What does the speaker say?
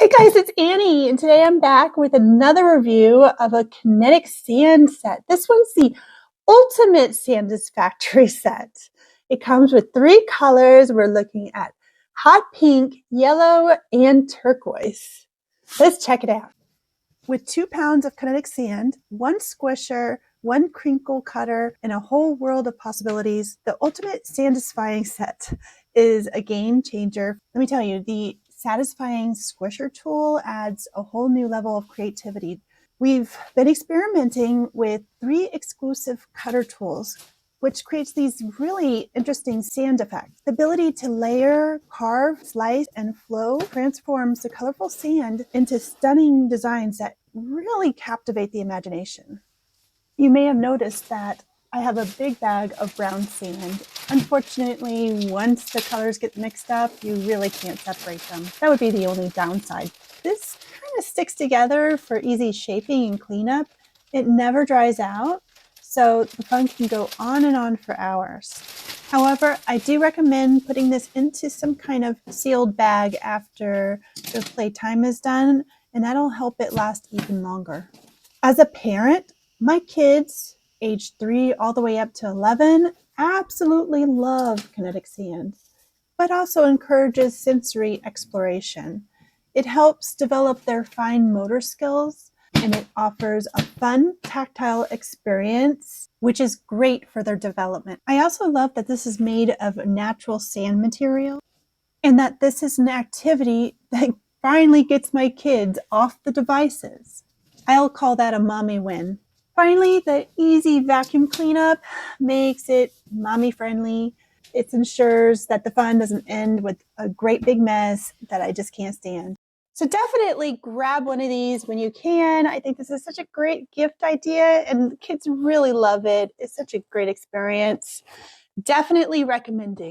Hey guys, it's Annie, and today I'm back with another review of a Kinetic Sand set. This one's the ultimate Sandisfying set. It comes with 3 colors. We're looking at hot pink, yellow, and turquoise. Let's check it out. With 2 pounds of kinetic sand, 1 squisher, 1 crinkle cutter, and a whole world of possibilities, the ultimate Sandisfying set is a game changer. Let me tell you, the Satisfying Squisher tool adds a whole new level of creativity. We've been experimenting with 3 exclusive cutter tools, which creates these really interesting sand effects. The ability to layer, carve, slice, and flow transforms the colorful sand into stunning designs that really captivate the imagination. You may have noticed that I have a big bag of brown sand. Unfortunately, once the colors get mixed up, you really can't separate them. That would be the only downside. This kind of sticks together for easy shaping and cleanup. It never dries out, so the fun can go on and on for hours. However, I do recommend putting this into some kind of sealed bag after the playtime is done, and that'll help it last even longer. As a parent, my kids, age 3 all the way up to 11, absolutely love kinetic sand, but also encourages sensory exploration. It helps develop their fine motor skills, and it offers a fun tactile experience, which is great for their development. I also love that this is made of natural sand material, and that this is an activity that finally gets my kids off the devices. I'll call that a mommy win. Finally, the easy vacuum cleanup makes it mommy friendly. It ensures that the fun doesn't end with a great big mess that I just can't stand. So definitely grab one of these when you can. I think this is such a great gift idea and kids really love it. It's such a great experience. Definitely recommending.